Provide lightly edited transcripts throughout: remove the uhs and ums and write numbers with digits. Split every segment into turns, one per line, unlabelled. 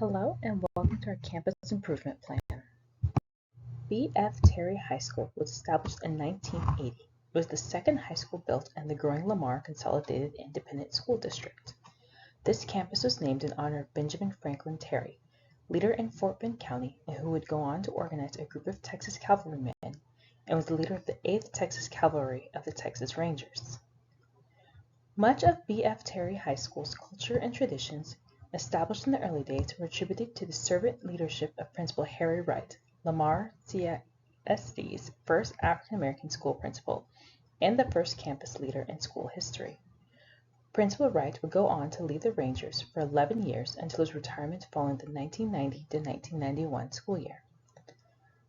Hello and welcome to our Campus Improvement Plan. B.F. Terry High School was established in 1980. It was the second high school built in the growing Lamar Consolidated Independent School District. This campus was named in honor of Benjamin Franklin Terry, leader in Fort Bend County, and who would go on to organize a group of Texas cavalrymen and was the leader of the 8th Texas Cavalry of the Texas Rangers. Much of B.F. Terry High School's culture and traditions established in the early days were attributed to the servant leadership of Principal Harry Wright, Lamar CSD's first African-American school principal and the first campus leader in school history. Principal Wright would go on to lead the Rangers for 11 years until his retirement following the 1990 to 1991 school year.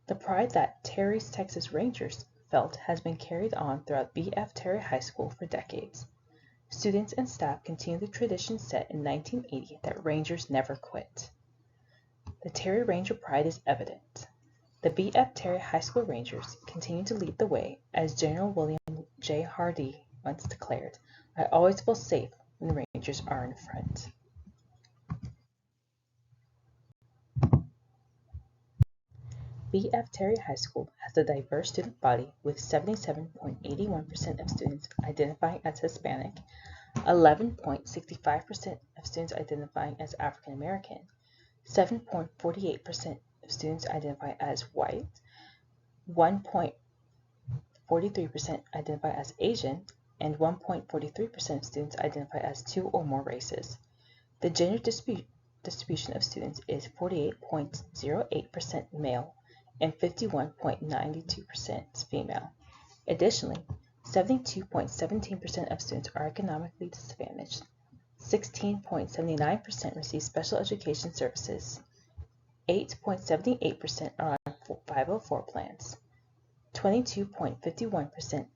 The pride that Terry's Texas Rangers felt has been carried on throughout B.F. Terry High School for decades. Students and staff continue the tradition set in 1980 that Rangers never quit. The Terry Ranger pride is evident. The B.F. Terry High School Rangers continue to lead the way, as General William J. Hardee once declared, "I always feel safe when the Rangers are in front." B.F. Terry High School has a diverse student body with 77.81% of students identifying as Hispanic, 11.65% of students identifying as African American, 7.48% of students identify as white, 1.43% identify as Asian, and 1.43% of students identify as 2 or more races. The gender distribution of students is 48.08% male and 51.92% female. Additionally, 72.17% of students are economically disadvantaged, 16.79% receive special education services, 8.78% are on 504 plans, 22.51%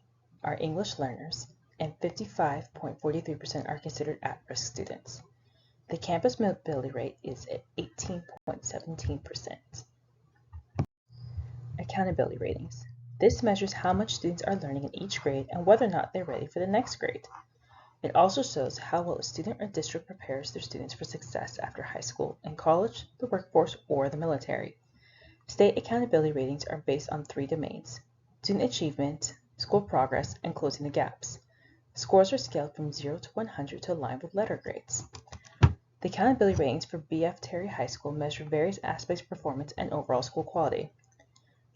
are English learners, and 55.43% are considered at-risk students. The campus mobility rate is at 18.17%. Accountability ratings. This measures how much students are learning in each grade and whether or not they're ready for the next grade. It also shows how well a student or district prepares their students for success after high school, in college, the workforce, or the military. State accountability ratings are based on 3 domains: student achievement, school progress, and closing the gaps. Scores are scaled from 0 to 100 to align with letter grades. The accountability ratings for B.F. Terry High School measure various aspects of performance and overall school quality.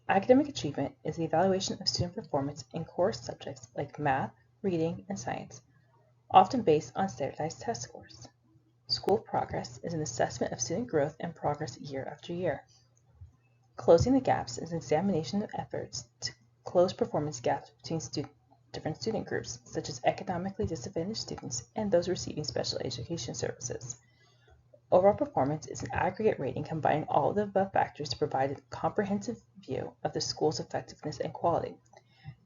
Academic achievement is the evaluation of student performance in core subjects like math, reading, and science, often based on standardized test scores. School progress is an assessment of student growth and progress year after year. Closing the gaps is an examination of efforts to close performance gaps between different student groups, such as economically disadvantaged students and those receiving special education services. Overall performance is an aggregate rating combining all of the above factors to provide a comprehensive view of the school's effectiveness and quality.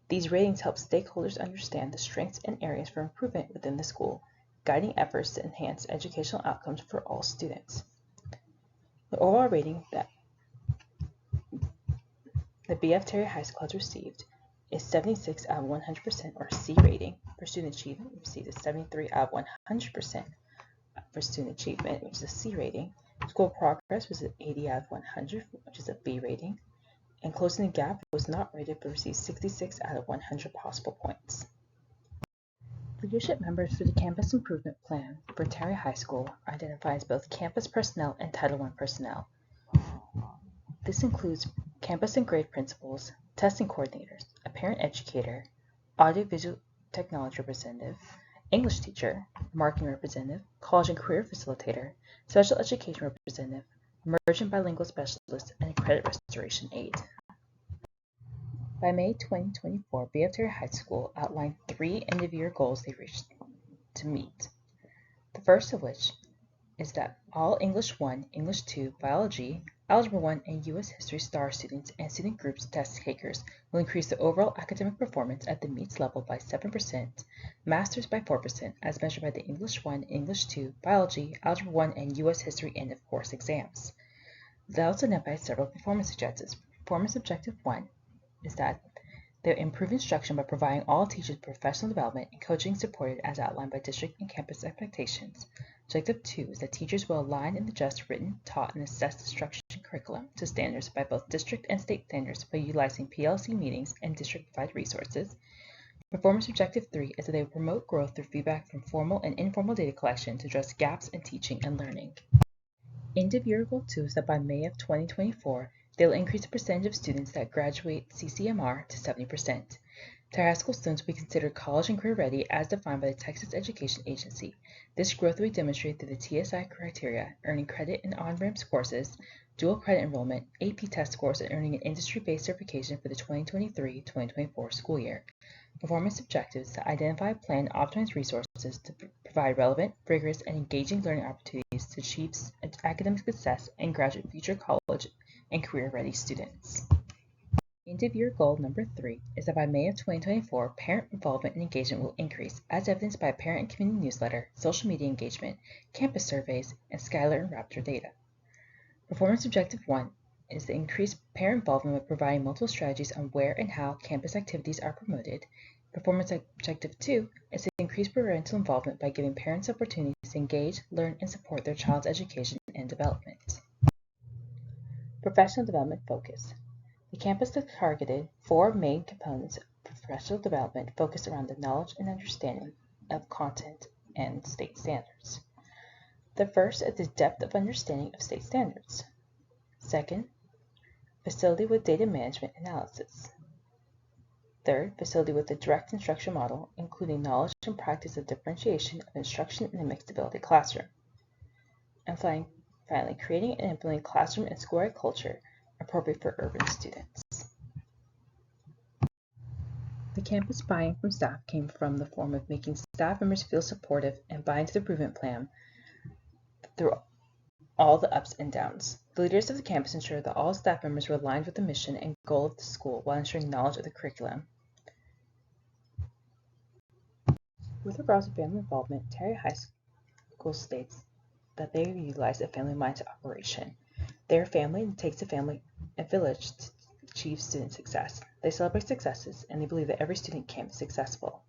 These ratings help stakeholders understand the strengths and areas for improvement within the school, guiding efforts to enhance educational outcomes for all students. The overall rating that the B.F. Terry High School has received is 76 out of 100%, or C rating. For student achievement, we received a 73 out of 100% for student achievement, which is a C rating. School progress was an 80 out of 100, which is a B rating. And closing the gap was not rated but received 66 out of 100 possible points. Leadership members for the Campus Improvement Plan for Terry High School are identified as both campus personnel and Title I personnel. This includes campus and grade principals, testing coordinators, a parent educator, audiovisual technology representative, English teacher, marketing representative, college and career facilitator, special education representative, emerging bilingual specialist, and a credit restoration aide. By May 2024, B.F. Terry High School outlined 3 end-of-year goals they wished to meet. The first of which is that all English 1, English 2, Biology, Algebra 1, and U.S. History STAR students and student groups test takers will increase the overall academic performance at the MEETS level by 7%, Masters by 4%, as measured by the English 1, English 2, Biology, Algebra 1, and U.S. History end-of-course exams. They also identified several performance objectives. Performance Objective 1 is that they improve instruction by providing all teachers professional development and coaching supported as outlined by district and campus expectations. Objective 2 is that teachers will align and adjust written, taught, and assessed instruction curriculum to standards by both district and state standards by utilizing PLC meetings and district-provided resources. Performance Objective 3 is that they will promote growth through feedback from formal and informal data collection to address gaps in teaching and learning. End-of-year Goal 2 is that by May of 2024, they will increase the percentage of students that graduate CCMR to 70%. Terre High School students will be considered college and career ready as defined by the Texas Education Agency. This growth will be demonstrated through the TSI criteria, earning credit in on-ramps courses, dual credit enrollment, AP test scores, and earning an industry-based certification for the 2023-2024 school year. Performance objectives to identify, plan, and optimize resources to provide relevant, rigorous, and engaging learning opportunities to achieve academic success and graduate future college and career-ready students. End-of-year goal number 3 is that by May of 2024, parent involvement and engagement will increase, as evidenced by a parent and community newsletter, social media engagement, campus surveys, and Skylar and Raptor data. Performance Objective 1 is to increase parent involvement by providing multiple strategies on where and how campus activities are promoted. Performance Objective 2 is to increase parental involvement by giving parents opportunities to engage, learn, and support their child's education and development. Professional Development Focus. The campus has targeted 4 main components of professional development focused around the knowledge and understanding of content and state standards. The first is the depth of understanding of state standards. Second, facility with data management analysis. Third, facility with a direct instruction model, including knowledge and practice of differentiation of instruction in a mixed ability classroom. And finally, creating and implementing classroom and school-wide culture appropriate for urban students. The campus buy-in from staff came from the form of making staff members feel supportive and buy into the improvement plan through all the ups and downs. The leaders of the campus ensured that all staff members were aligned with the mission and goal of the school while ensuring knowledge of the curriculum. With regards to family involvement, Terre High School states that they utilize a family mindset operation. They are family and it takes a village to achieve student success. They celebrate successes and they believe that every student can be successful.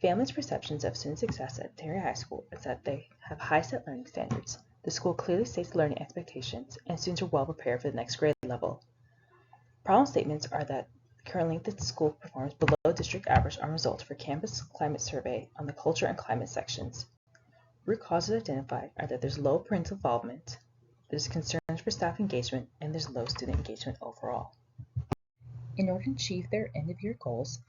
Families' perceptions of student success at Terre High School is that they have high set learning standards. The school clearly states learning expectations and students are well prepared for the next grade level. Problem statements are that currently the school performs below district average on results for campus climate survey on the culture and climate sections. Root causes identified are that there's low parental involvement, there's concerns for staff engagement, and there's low student engagement overall. In order to achieve their end-of-year goals,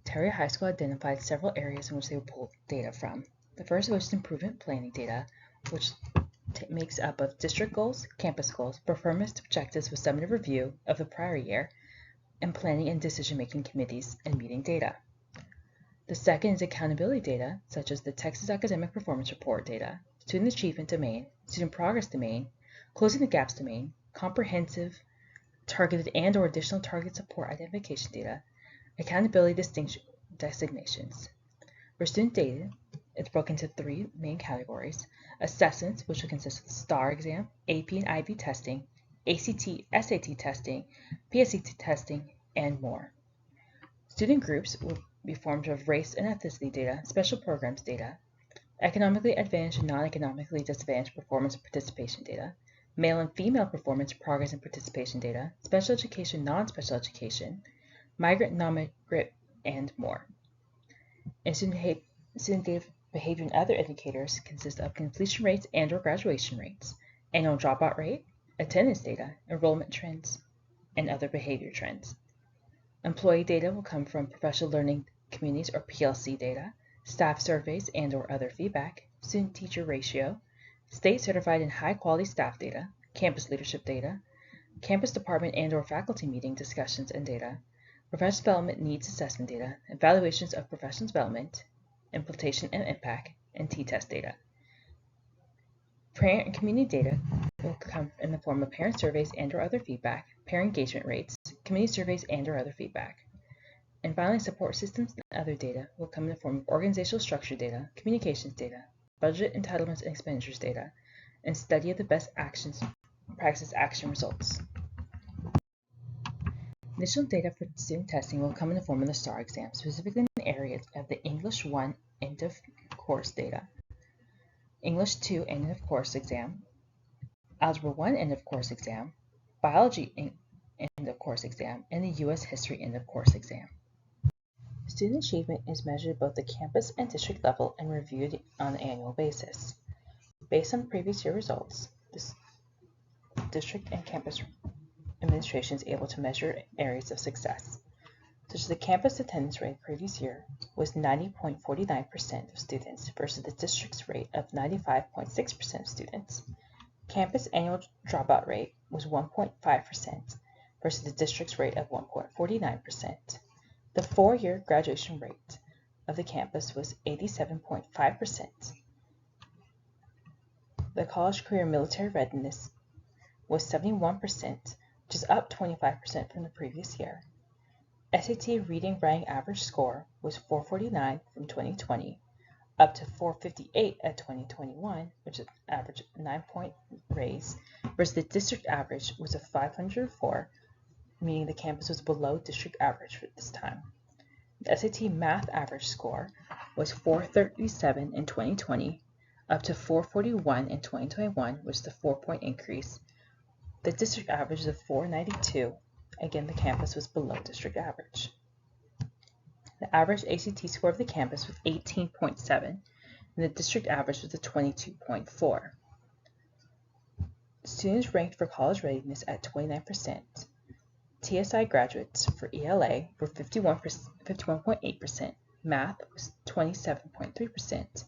Terre High School identified several areas in which they will pull data from. The first of which is improvement planning data, which makes up of district goals, campus goals, performance objectives with summative review of the prior year, and planning and decision-making committees and meeting data. The second is accountability data, such as the Texas Academic Performance Report data, student achievement domain, student progress domain, closing the gaps domain, comprehensive, targeted and or additional target support identification data, accountability designations. For student data, it's broken into 3 main categories: assessments, which will consist of the STAR exam, AP and IB testing, ACT, SAT testing, PSAT testing, and more. Student groups will be formed of race and ethnicity data, special programs data, economically advantaged and non-economically disadvantaged performance and participation data, male and female performance, progress, and participation data, special education, non-special education, migrant, non-migrant, and more. And student behavior and other indicators consist of completion rates and or graduation rates, annual dropout rate, attendance data, enrollment trends, and other behavior trends. Employee data will come from professional learning communities or PLC data, staff surveys and or other feedback, student-teacher ratio, state certified and high-quality staff data, campus leadership data, campus department and or faculty meeting discussions and data, professional development needs assessment data, evaluations of professional development, implementation and impact, and T-test data. Parent and community data will come in the form of parent surveys and or other feedback, parent engagement rates, community surveys and or other feedback. And finally, support systems and other data will come in the form of organizational structure data, communications data, budget entitlements and expenditures data, and study of the best actions, practice action results. Initial data for student testing will come in the form of the STAR exam, specifically in the areas of the English 1 end of course data, English 2 end of course exam, Algebra 1 end of course exam, Biology end of course exam, and the U.S. History end of course exam. Student achievement is measured at both the campus and district level and reviewed on an annual basis. Based on previous year results, the district and campus administration is able to measure areas of success, such as the campus attendance rate previous year was 90.49% of students versus the district's rate of 95.6% of students. Campus annual dropout rate was 1.5% versus the district's rate of 1.49%. The 4-year graduation rate of the campus was 87.5%. The college career military readiness was 71%, which is up 25% from the previous year. SAT reading writing average score was 449 from 2020, up to 458 at 2021, which is an average 9-point raise, versus the district average was a 504, meaning the campus was below district average for this time. The SAT math average score was 437 in 2020, up to 441 in 2021, which is a 4-point increase. The district average is 492. Again, the campus was below district average. The average ACT score of the campus was 18.7, and the district average was a 22.4. Students ranked for college readiness at 29%. TSI graduates for ELA were 51.8%. Math was 27.3%.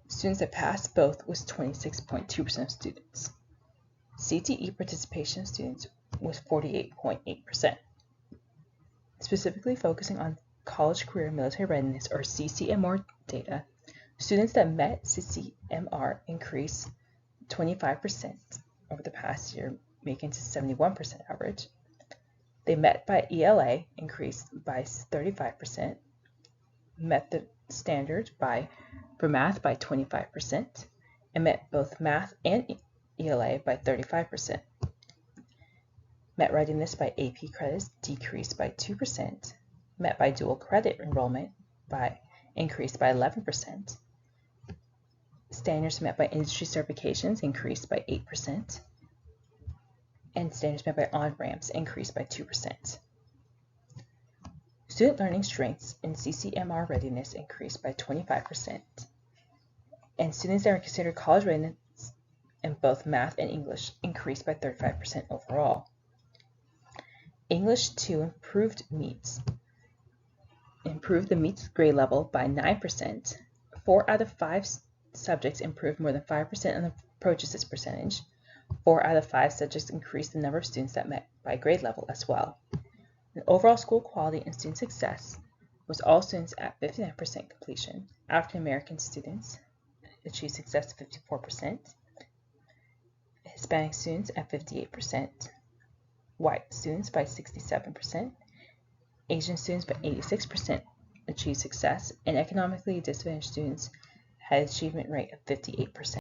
Students that passed both was 26.2% of students. CTE participation of students was 48.8%. Specifically focusing on college career military readiness or CCMR data, students that met CCMR increased 25% over the past year, making it to 71% average. They met by ELA increased by 35%, met the standard for math by 25%, and met both math and ELA by 35%. Met readiness by AP credits decreased by 2%, met by dual credit enrollment increased by 11%, standards met by industry certifications increased by 8%, and standards met by on-ramps increased by 2%. Student learning strengths in CCMR readiness increased by 25%, and students that are considered college readiness in both math and English increased by 35% overall. English 2 improved the meets grade level by 9%. 4 out of 5 subjects improved more than 5% on the approaches this percentage. 4 out of 5 subjects increased the number of students that met by grade level as well. And overall school quality and student success was all students at 59% completion. African American students achieved success at 54%. Hispanic students at 58%. White students by 67%. Asian students by 86% achieved success, and economically disadvantaged students had an achievement rate of 58%.